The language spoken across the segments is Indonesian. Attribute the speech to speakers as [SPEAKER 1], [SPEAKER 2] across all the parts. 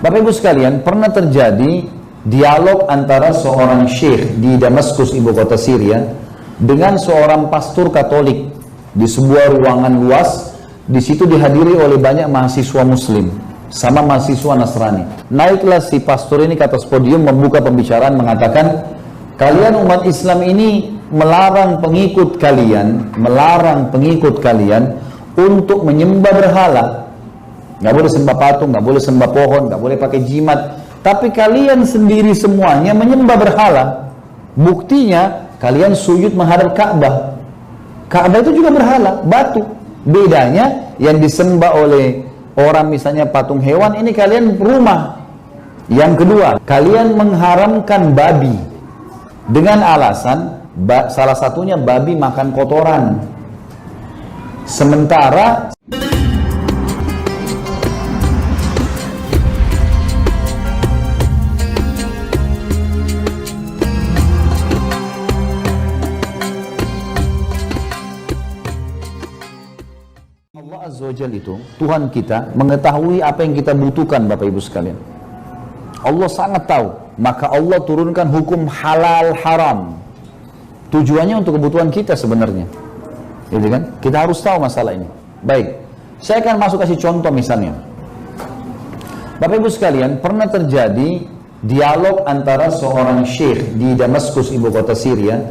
[SPEAKER 1] Bapak Ibu sekalian, pernah terjadi dialog antara seorang syekh di Damaskus, ibu kota Syria, dengan seorang pastor Katolik di sebuah ruangan luas. Di situ dihadiri oleh banyak mahasiswa Muslim sama mahasiswa Nasrani. Naiklah si pastor ini ke atas podium membuka pembicaraan mengatakan, kalian umat Islam ini melarang pengikut kalian untuk menyembah berhala. Nggak boleh sembah patung, nggak boleh sembah pohon, nggak boleh pakai jimat. Tapi kalian sendiri semuanya menyembah berhala. Buktinya kalian sujud menghadap Ka'bah. Ka'bah itu juga berhala, batu. Bedanya yang disembah oleh orang misalnya patung hewan, ini kalian rumah. Yang kedua, kalian mengharamkan babi dengan alasan salah satunya babi makan kotoran. Sementara Allah Azza wa Jalla itu, Tuhan kita, mengetahui apa yang kita butuhkan, Bapak Ibu sekalian. Allah sangat tahu, maka Allah turunkan hukum halal haram. Tujuannya untuk kebutuhan kita sebenarnya. Gitu kan? Kita harus tahu masalah ini. Baik, saya akan masuk kasih contoh misalnya. Bapak Ibu sekalian, pernah terjadi dialog antara seorang syekh di Damaskus, ibu kota Syria,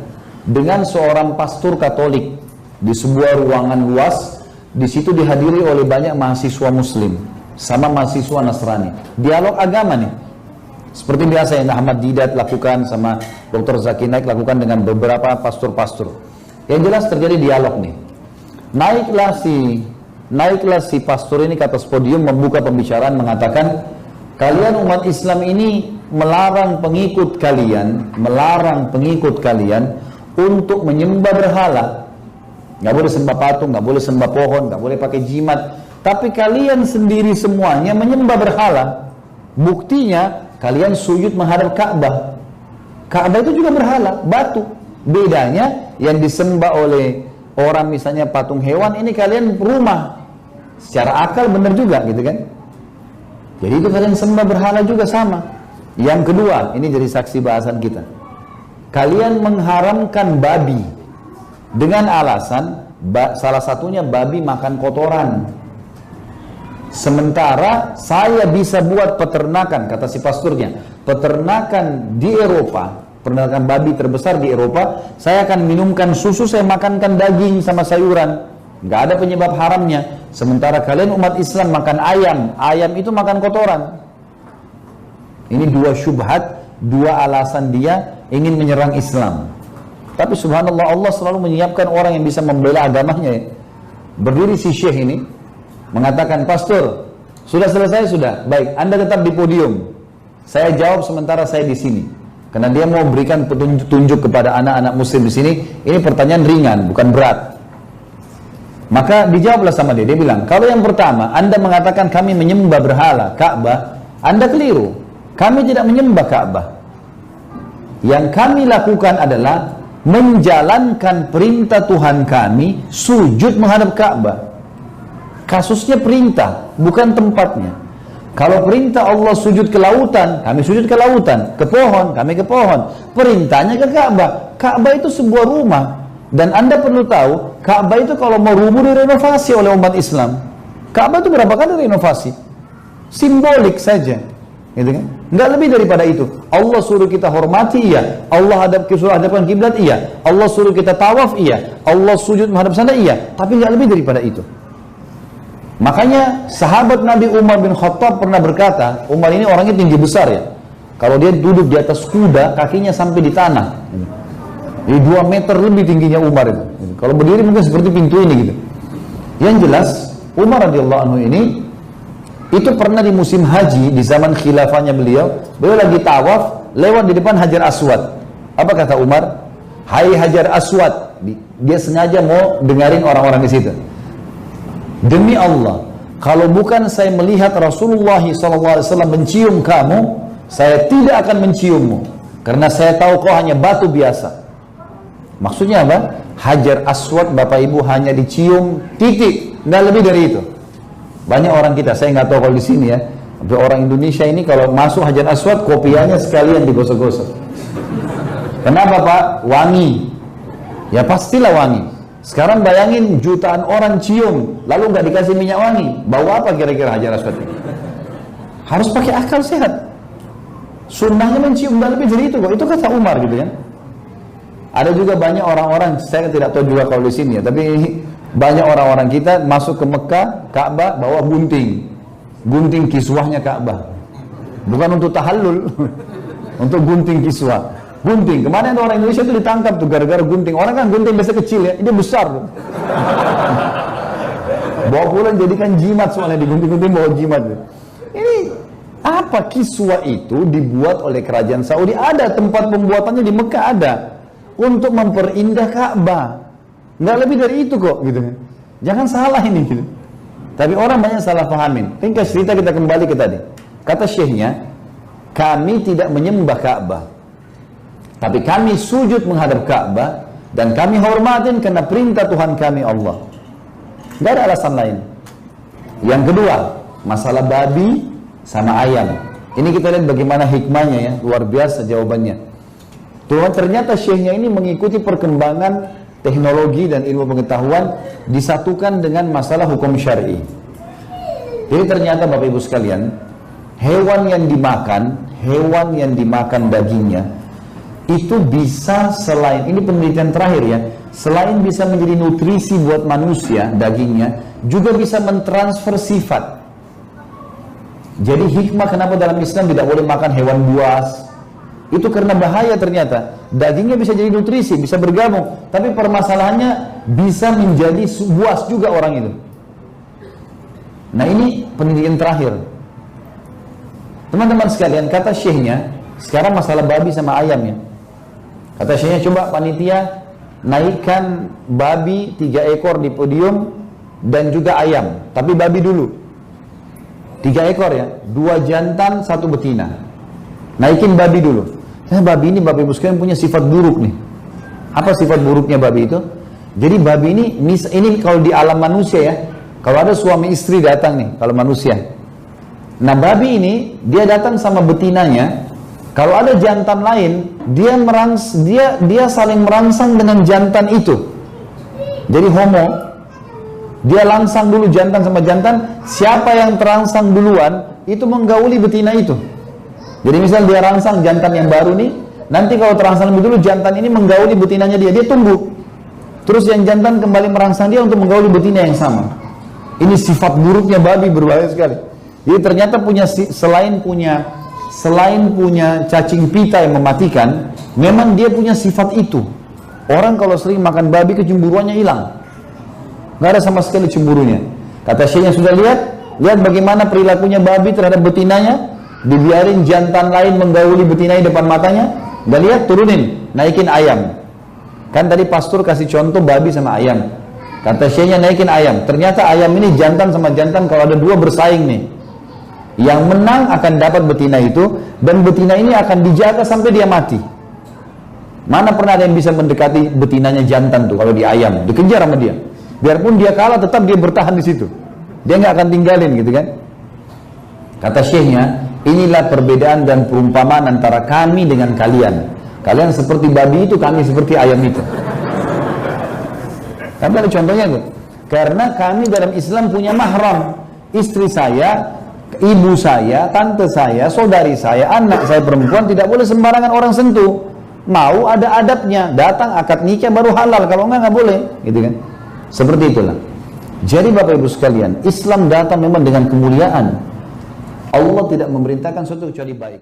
[SPEAKER 1] dengan seorang pastor Katolik di sebuah ruangan luas. Di situ dihadiri oleh banyak mahasiswa Muslim sama mahasiswa Nasrani. Dialog agama nih, seperti biasa yang Ahmad Didat lakukan sama Dr. Zaki Naik lakukan dengan beberapa pastor-pastor. Yang jelas terjadi dialog nih. Naiklah si pastor ini ke atas podium membuka pembicaraan mengatakan, kalian umat Islam ini melarang pengikut kalian untuk menyembah berhala. Nggak boleh sembah patung, nggak boleh sembah pohon, nggak boleh pakai jimat. Tapi kalian sendiri semuanya menyembah berhala. Buktinya kalian sujud menghadap Ka'bah. Ka'bah itu juga berhala, batu. Bedanya yang disembah oleh orang misalnya patung hewan, ini kalian rumah. Secara akal benar juga gitu kan. Jadi itu kalian sembah berhala juga sama. Yang kedua, ini jadi saksi bahasan kita. Kalian mengharamkan babi dengan alasan salah satunya babi makan kotoran. Sementara saya bisa buat peternakan, kata si pasturnya, peternakan di Eropa, peternakan babi terbesar di Eropa, saya akan minumkan susu, saya makankan daging sama sayuran, nggak ada penyebab haramnya. Sementara kalian umat Islam makan ayam itu makan kotoran. Ini dua syubhat, dua alasan dia ingin menyerang Islam. Tapi subhanallah, Allah selalu menyiapkan orang yang bisa membela agamanya ya. Berdiri si syekh ini mengatakan, pastor, sudah selesai sudah, baik, Anda tetap di podium, saya jawab sementara saya di sini, karena dia mau berikan petunjuk kepada anak-anak muslim di sini. Ini pertanyaan ringan, bukan berat. Maka dijawablah sama dia bilang, kalau yang pertama Anda mengatakan kami menyembah berhala Ka'bah, Anda keliru. Kami tidak menyembah Ka'bah. Yang kami lakukan adalah menjalankan perintah Tuhan kami, sujud menghadap Ka'bah. Kasusnya perintah, bukan tempatnya. Kalau perintah Allah sujud ke lautan, kami sujud ke lautan. Ke pohon, kami ke pohon. Perintahnya ke Ka'bah. Ka'bah itu sebuah rumah. Dan Anda perlu tahu, Ka'bah itu kalau mau rubuh direnovasi oleh umat Islam. Ka'bah itu berapa kali renovasi? Simbolik saja, gitu kan? Nggak lebih daripada itu. Allah suruh kita hormati, iya. Allah suruh hadapkan kiblat, iya. Allah suruh kita tawaf, iya. Allah sujud menghadap sana, iya. Tapi nggak lebih daripada itu. Makanya sahabat Nabi Umar bin Khattab pernah berkata, Umar ini orangnya tinggi besar ya. Kalau dia duduk di atas kuda, kakinya sampai di tanah. Jadi 2 meter lebih tingginya Umar itu. Kalau berdiri mungkin seperti pintu ini gitu. Yang jelas, Umar radhiyallahu anhu ini itu pernah di musim haji di zaman khilafahnya beliau lagi tawaf lewat di depan Hajar Aswad. Apa kata Umar? Hai Hajar Aswad. Dia sengaja mau dengarin orang-orang di situ. Demi Allah, kalau bukan saya melihat Rasulullah SAW mencium kamu, saya tidak akan menciummu, karena saya tahu kau hanya batu biasa. Maksudnya apa? Hajar Aswad Bapak Ibu hanya dicium titik, nggak lebih dari itu. Banyak orang kita, saya nggak tahu kalau di sini ya, Tapi orang Indonesia ini kalau masuk Hajar Aswad, kopiahnya sekalian digosok-gosok. Kenapa Pak? Wangi. Ya pastilah wangi. Sekarang bayangin jutaan orang cium, lalu nggak dikasih minyak wangi. Bau apa kira-kira Hajar Aswad ini? Harus pakai akal sehat. Sunnahnya mencium, dan lebih dari itu kok. Itu kata Umar gitu kan. Ada juga banyak orang-orang, saya tidak tahu juga kalau di sini ya, tapi banyak orang-orang kita masuk ke Mekah, Ka'bah, bawa gunting. Gunting kiswahnya Ka'bah. Bukan untuk tahallul, untuk gunting kiswah. Gunting, kemarin orang Indonesia itu ditangkap tuh gara-gara gunting. Orang kan gunting biasa kecil ya, ini besar tuh. Bawa pulang jadikan jimat, soalnya digunting-gunting bawa jimat tuh. Ini apa? Kiswah itu dibuat oleh kerajaan Saudi. Ada tempat pembuatannya di Mekah, ada. Untuk memperindah Ka'bah. Nggak lebih dari itu kok gitu kan. Jangan salah ini gitu. Tapi orang banyak salah pahamin. Tinggal cerita, kita kembali ke tadi. Kata syekhnya, kami tidak menyembah Ka'bah, tapi kami sujud menghadap Ka'bah dan kami hormatin karena perintah Tuhan kami Allah. Tidak ada alasan lain. Yang kedua, masalah babi sama ayam. Ini kita lihat bagaimana hikmahnya ya, luar biasa jawabannya. Tuhan ternyata syekhnya ini mengikuti perkembangan teknologi dan ilmu pengetahuan disatukan dengan masalah hukum syar'i. Jadi ternyata Bapak Ibu sekalian, hewan yang dimakan dagingnya itu bisa, selain, ini penelitian terakhir ya, selain bisa menjadi nutrisi buat manusia dagingnya, juga bisa mentransfer sifat. Jadi hikmah kenapa dalam Islam tidak boleh makan hewan buas, itu karena bahaya ternyata. Dagingnya bisa jadi nutrisi, bisa bergabung, tapi permasalahannya bisa menjadi buas juga orang itu. Nah ini penelitian terakhir. Teman-teman sekalian, kata syekhnya, sekarang masalah babi sama ayam ya. Kata syekhnya, coba panitia naikkan babi 3 ekor di podium dan juga ayam, tapi babi dulu 3 ekor ya, 2 jantan 1 betina. Naikin babi dulu. Babi ini, Bapak Ibu sekalian, punya sifat buruk nih. Apa sifat buruknya babi itu? Jadi babi ini kalau di alam manusia ya, kalau ada suami istri datang nih, kalau manusia. Nah babi ini, dia datang sama betinanya. Kalau ada jantan lain, dia saling merangsang dengan jantan itu. Jadi homo, dia langsang dulu jantan sama jantan. Siapa yang terangsang duluan, itu menggauli betina itu. Jadi misal dia rangsang jantan yang baru nih, nanti kalau terangsang lebih dulu, jantan ini menggauli betinanya dia tumbuh. Terus yang jantan kembali merangsang dia untuk menggauli betina yang sama. Ini sifat buruknya babi, berbahaya sekali. Jadi ternyata selain punya cacing pita yang mematikan, memang dia punya sifat itu. Orang kalau sering makan babi, kecemburuannya hilang. Nggak ada sama sekali cemburunya. Kata syekhnya, sudah lihat bagaimana perilakunya babi terhadap betinanya. Dibiarin jantan lain menggauli betina di depan matanya, nggak lihat, turunin, naikin ayam. Kan tadi pastor kasih contoh babi sama ayam. Kata syekhnya, naikin ayam. Ternyata ayam ini jantan sama jantan, kalau ada 2 bersaing nih, yang menang akan dapat betina itu, dan betina ini akan dijaga sampai dia mati. Mana pernah ada yang bisa mendekati betinanya jantan tuh? Kalau di ayam, dikejar sama dia. Biarpun dia kalah, tetap dia bertahan di situ. Dia nggak akan tinggalin gitu kan? Kata syekhnya, inilah perbedaan dan perumpamaan antara kami dengan kalian. Kalian seperti babi itu, kami seperti ayam itu. Tapi ada contohnya tuh. Karena kami dalam Islam punya mahram. Istri saya, ibu saya, tante saya, saudari saya, anak saya perempuan tidak boleh sembarangan orang sentuh. Mau ada adabnya, datang akad nikah baru halal, kalau enggak boleh, gitu kan? Seperti itulah. Jadi Bapak Ibu sekalian, Islam datang memang dengan kemuliaan. Allah tidak memerintahkan sesuatu kecuali baik.